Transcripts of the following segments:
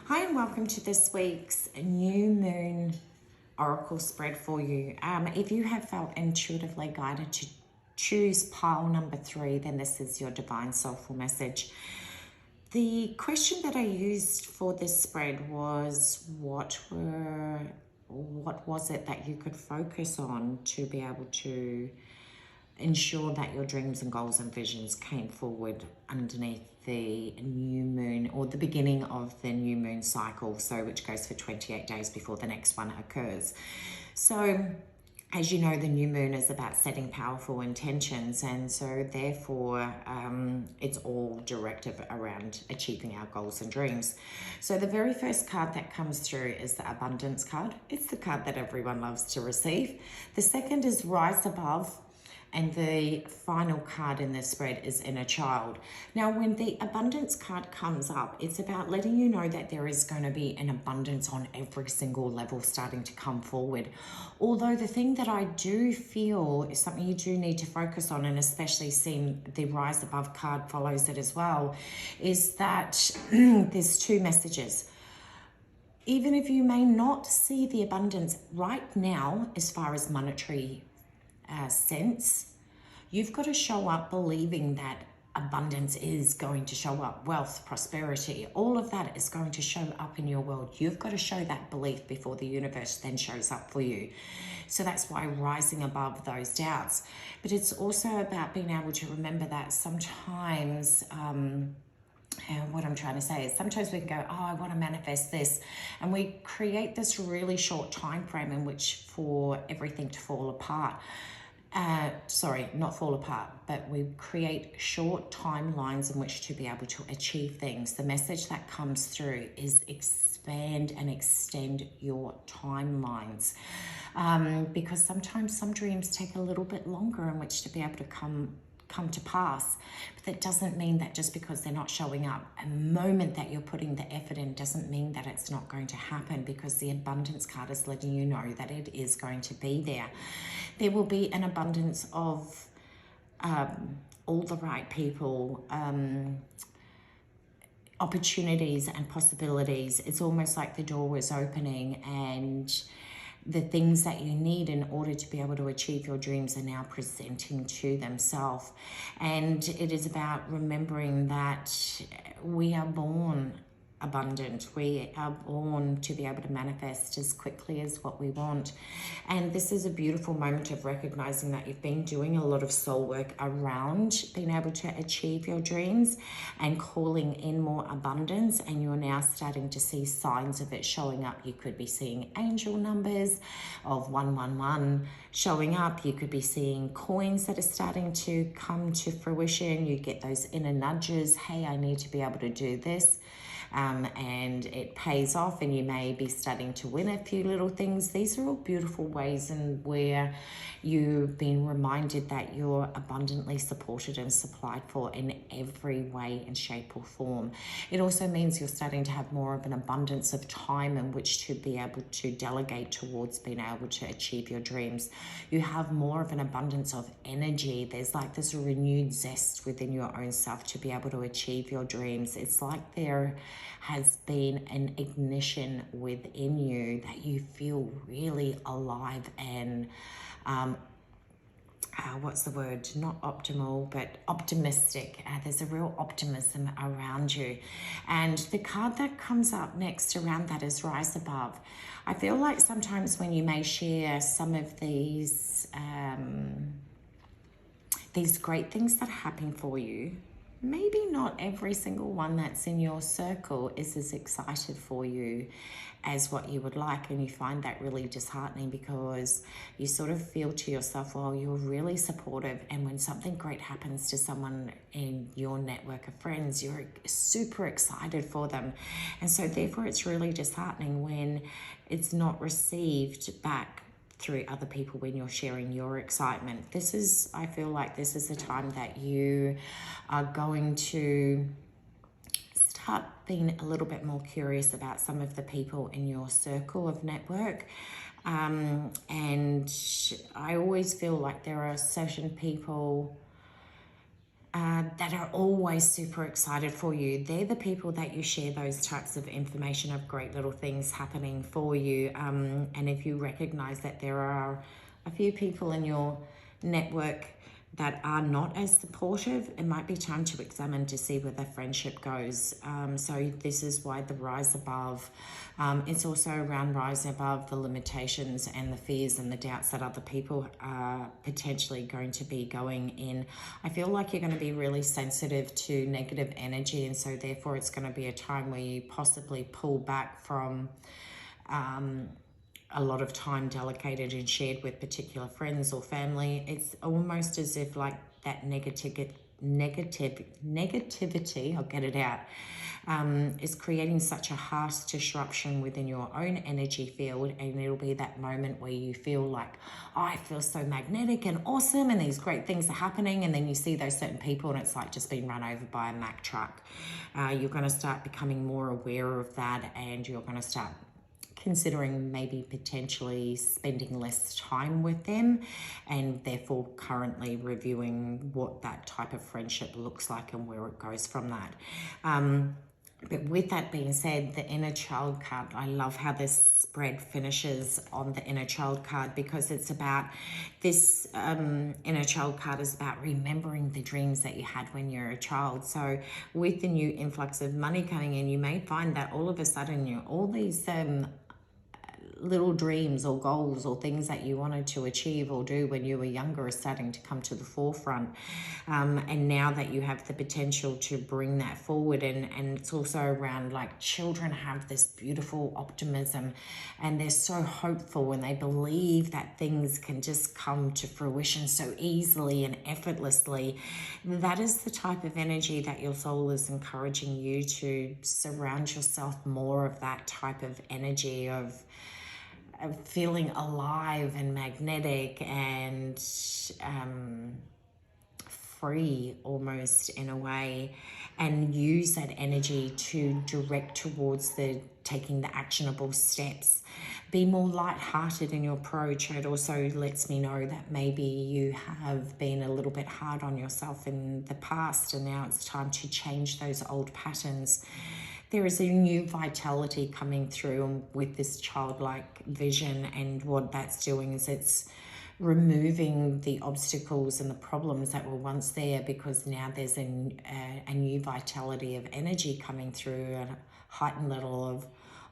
Hi and welcome to this week's new moon oracle spread for you. If you have felt intuitively guided to choose pile number 3, then this is your divine soulful message. The question that I used for this spread was what was it that you could focus on to be able to ensure that your dreams and goals and visions came forward underneath the new moon, or the beginning of the new moon cycle, so which goes for 28 days before the next one occurs. So as you know, the new moon is about setting powerful intentions, and so therefore it's all directive around achieving our goals and dreams. So the very first card that comes through is the abundance card. It's the card that everyone loves to receive. The second is rise above. And the final card in this spread is inner child. Now, when the abundance card comes up, it's about letting you know that there is going to be an abundance on every single level starting to come forward. Although the thing that I do feel is something you do need to focus on, and especially seeing the rise above card follows it as well, is that there's two messages. Even if you may not see the abundance right now as far as monetary sense, you've got to show up believing that abundance is going to show up. Wealth, prosperity, all of that is going to show up in your world. You've got to show that belief before the universe then shows up for you. So that's why rising above those doubts. But it's also about being able to remember that sometimes and what I'm trying to say is sometimes we can go, oh, I want to manifest this. And we create this really short time frame in which for everything to fall apart. Sorry, not fall apart, but we create short timelines in which to be able to achieve things. The message that comes through is expand and extend your timelines. Because sometimes some dreams take a little bit longer in which to be able to come to pass, but that doesn't mean that just because they're not showing up a moment that you're putting the effort in doesn't mean that it's not going to happen, because the abundance card is letting you know that it is going to be there. There will be an abundance of all the right people, opportunities and possibilities. It's almost like the door was opening, and the things that you need in order to be able to achieve your dreams are now presenting to themselves. And it is about remembering that we are born abundant. We are born to be able to manifest as quickly as what we want. And this is a beautiful moment of recognizing that you've been doing a lot of soul work around being able to achieve your dreams and calling in more abundance, and you're now starting to see signs of it showing up. You could be seeing angel numbers of 111 showing up. You could be seeing coins that are starting to come to fruition. You get those inner nudges, hey, I need to be able to do this. And it pays off, and you may be starting to win a few little things. These are all beautiful ways in where you've been reminded that you're abundantly supported and supplied for in every way and shape or form. It also means you're starting to have more of an abundance of time in which to be able to delegate towards being able to achieve your dreams. You have more of an abundance of energy. There's like this renewed zest within your own self to be able to achieve your dreams. It's like there has been an ignition within you that you feel really alive and what's the word? Not optimal, but optimistic. There's a real optimism around you. And the card that comes up next around that is rise above. I feel like sometimes when you may share some of these great things that happen for you, maybe not every single one that's in your circle is as excited for you as what you would like, and you find that really disheartening, because you sort of feel to yourself, well, you're really supportive, and when something great happens to someone in your network of friends, you're super excited for them, and so therefore it's really disheartening when it's not received back through other people when you're sharing your excitement. I feel like this is the time that you are going to start being a little bit more curious about some of the people in your circle of network. And I always feel like there are certain people that are always super excited for you. They're the people that you share those types of information of great little things happening for you. And if you recognize that there are a few people in your network that are not as supportive, it might be time to examine to see where the friendship goes. So this is why the rise above. It's also around rising above the limitations and the fears and the doubts that other people are potentially going to be going in. I feel like you're going to be really sensitive to negative energy, and so therefore it's going to be a time where you possibly pull back from a lot of time delegated and shared with particular friends or family. It's almost as if like that negativity, I'll get it out, is creating such a harsh disruption within your own energy field, and it'll be that moment where you feel like, oh, I feel so magnetic and awesome and these great things are happening, and then you see those certain people and it's like just being run over by a Mack truck. You're going to start becoming more aware of that, and you're going to start considering maybe potentially spending less time with them, and therefore currently reviewing what that type of friendship looks like and where it goes from that. But with that being said, the inner child card, I love how this spread finishes on the inner child card, because it's about this inner child card is about remembering the dreams that you had when you're a child. So with the new influx of money coming in, you may find that all of a sudden all these little dreams or goals or things that you wanted to achieve or do when you were younger are starting to come to the forefront. And now that you have the potential to bring that forward, and it's also around like children have this beautiful optimism and they're so hopeful and they believe that things can just come to fruition so easily and effortlessly. That is the type of energy that your soul is encouraging you to surround yourself more of, that type of energy of feeling alive and magnetic and free almost in a way, and use that energy to direct towards taking the actionable steps. Be more light-hearted in your approach. It also lets me know that maybe you have been a little bit hard on yourself in the past, and now it's time to change those old patterns. There is a new vitality coming through with this childlike vision, and what that's doing is it's removing the obstacles and the problems that were once there, because now there's a new vitality of energy coming through, a heightened level of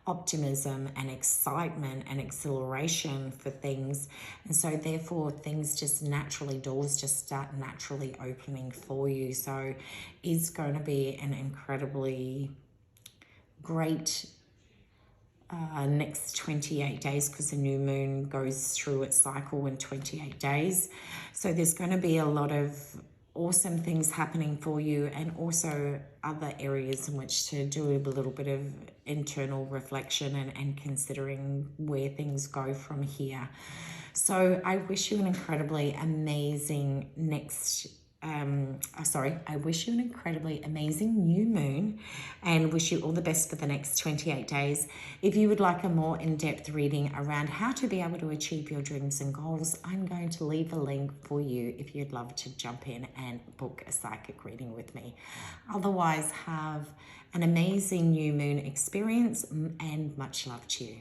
optimism and excitement and exhilaration for things. And so therefore things just naturally, doors just start naturally opening for you. So it's going to be an incredibly great next 28 days, because the new moon goes through its cycle in 28 days. So there's going to be a lot of awesome things happening for you, and also other areas in which to do a little bit of internal reflection and considering where things go from here. So I wish you an incredibly amazing I wish you an incredibly amazing new moon, and wish you all the best for the next 28 days. If you would like a more in-depth reading around how to be able to achieve your dreams and goals, I'm going to leave a link for you if you'd love to jump in and book a psychic reading with me. Otherwise, have an amazing new moon experience, and much love to you.